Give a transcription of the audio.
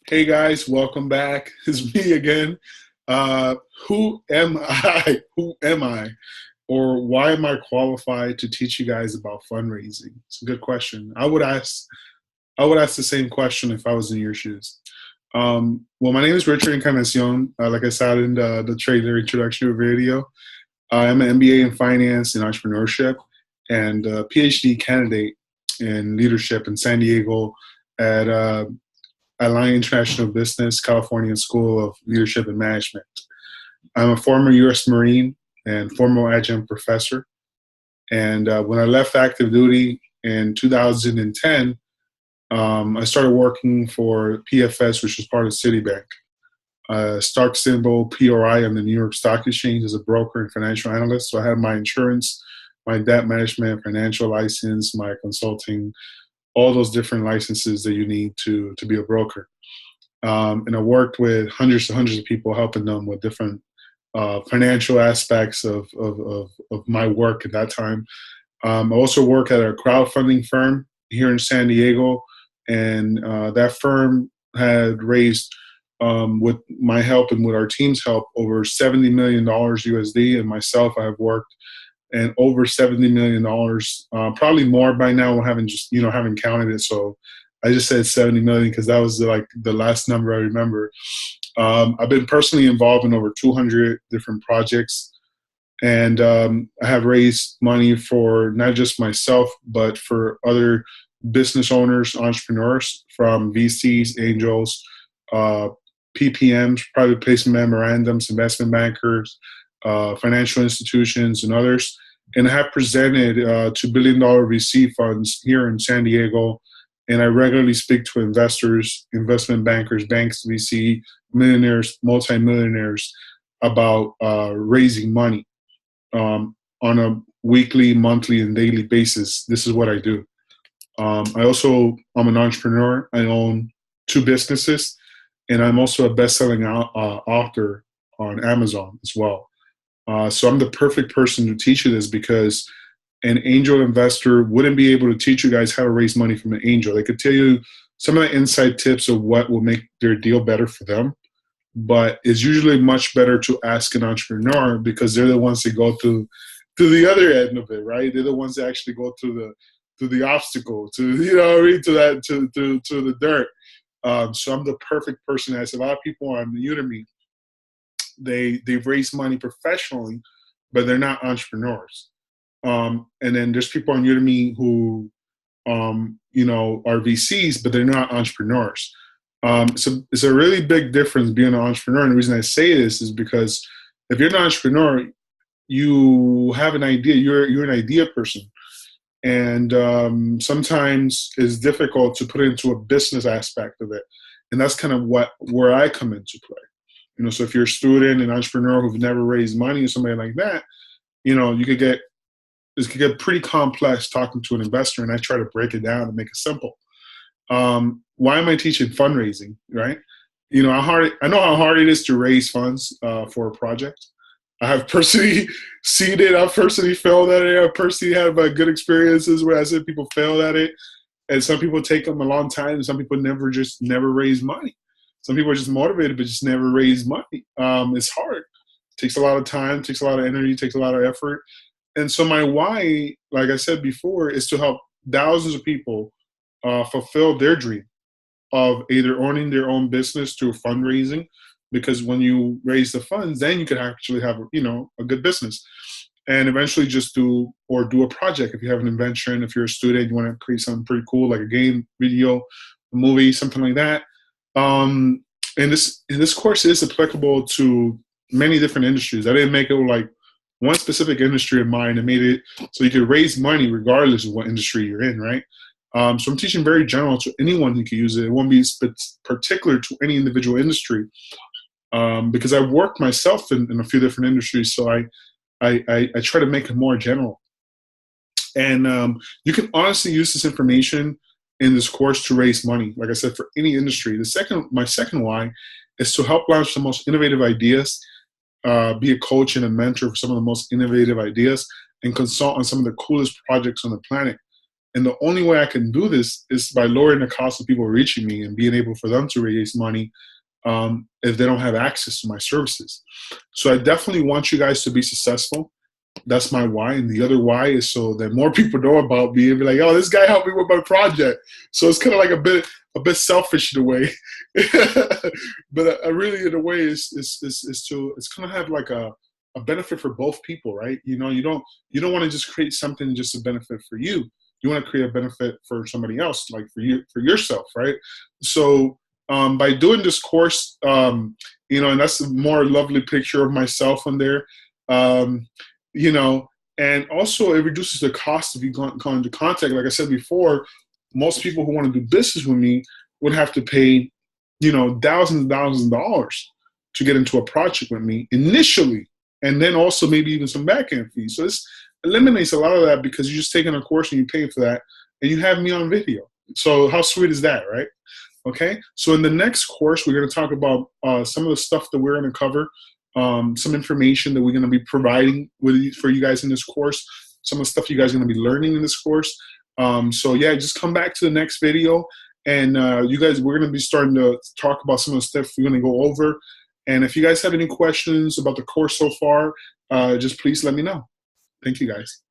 Hey guys, welcome back. It's me again. Uh, who am I? Who am I? Or why am I qualified to teach you guys about fundraising? It's a good question. I would ask the same question if I was in your shoes. Well, my name is Richard Encarnacion. Like I said in the trailer introduction video, I'm an MBA in finance and entrepreneurship and a PhD candidate in leadership in San Diego at Alliance International Business, California School of Leadership and Management. I'm a former U.S. Marine and former adjunct professor. And when I left active duty in 2010, I started working for PFS, which was part of Citibank. Stock symbol PRI on the New York Stock Exchange as a broker and financial analyst. So I had my insurance, my debt management, financial license, my consulting, all those different licenses that you need to be a broker. And I worked with hundreds and hundreds of people, helping them with different financial aspects of my work at that time. I also work at a crowdfunding firm here in San Diego, and that firm had raised, with my help and with our team's help, over $70 million USD. And myself, I have worked and over $70 million, probably more by now. I haven't counted it. So I just said 70 million because that was like the last number I remember. I've been personally involved in over 200 different projects, and I have raised money for not just myself, but for other business owners, entrepreneurs, from VCs, angels, uh, PPMs, private placement memorandums, investment bankers, financial institutions, and others. And I have presented to billion-dollar VC funds here in San Diego, and I regularly speak to investors, investment bankers, banks, VC, millionaires, multimillionaires about raising money on a weekly, monthly, and daily basis. This is what I do. I'm an entrepreneur. I own two businesses, and I'm also a best-selling author on Amazon as well. So I'm the perfect person to teach you this because an angel investor wouldn't be able to teach you guys how to raise money from an angel. They could tell you some of the inside tips of what will make their deal better for them, but it's usually much better to ask an entrepreneur because they're the ones that go to the other end of it, right? They're the ones that actually go to the obstacle, to to the dirt. So I'm the perfect person. As a lot of people on Udemy, they've raised money professionally, but they're not entrepreneurs. And then there's people on Udemy who, are VCs, but they're not entrepreneurs. So it's a really big difference being an entrepreneur. And the reason I say this is because if you're an entrepreneur, you have an idea. You're an idea person, and sometimes it's difficult to put it into a business aspect of it. And that's kind of where I come into play. So if you're a student, an entrepreneur who've never raised money or somebody like that, this could get pretty complex talking to an investor, and I try to break it down and make it simple. Why am I teaching fundraising, right? I know how hard it is to raise funds for a project. I have personally seen it. I've personally failed at it. I've personally had good experiences where I said people fail at it, and some people take them a long time, and some people never raise money. Some people are just motivated, but just never raise money. It's hard. It takes a lot of time, takes a lot of energy, takes a lot of effort. And so my why, like I said before, is to help thousands of people fulfill their dream of either owning their own business through fundraising, because when you raise the funds, then you can actually have a good business, and eventually just do a project. If you have an invention, if you're a student, you want to create something pretty cool like a game, video, a movie, something like that. And this course is applicable to many different industries. I didn't make it like one specific industry in mind. I made it so you could raise money regardless of what industry you're in, right? So I'm teaching very general to anyone who can use it. It won't be particular to any individual industry, because I worked myself in a few different industries. So I try to make it more general. And you can honestly use this information in this course to raise money, like I said, for any industry. My second why is to help launch the most innovative ideas, be a coach and a mentor for some of the most innovative ideas, and consult on some of the coolest projects on the planet. And the only way I can do this is by lowering the cost of people reaching me and being able for them to raise money if they don't have access to my services. So I definitely want you guys to be successful. That's my why. And the other why is so that more people know about me and be like, oh, this guy helped me with my project. So it's kind of like a bit selfish in a way. But I really, in a way, is it's going to have like a benefit for both people, right? You know, you don't want to just create something just a benefit for you. You want to create a benefit for somebody else, like for yourself, right? So by doing this course, you know, and that's a more lovely picture of myself on there, you know, and also it reduces the cost if you go into contact. Like I said before, most people who want to do business with me would have to pay, you know, thousands and thousands of dollars to get into a project with me initially, and then also maybe even some back-end fees. So this eliminates a lot of that because you're just taking a course and you're paying for that, and you have me on video. So how sweet is that, right? Okay, so in the next course, we're going to talk about some of the stuff that we're going to cover, some information that we're going to be providing for you guys in this course, some of the stuff you guys are going to be learning in this course. So yeah, just come back to the next video, and you guys, we're going to be starting to talk about some of the stuff we're going to go over. And if you guys have any questions about the course so far, just please let me know. Thank you, guys.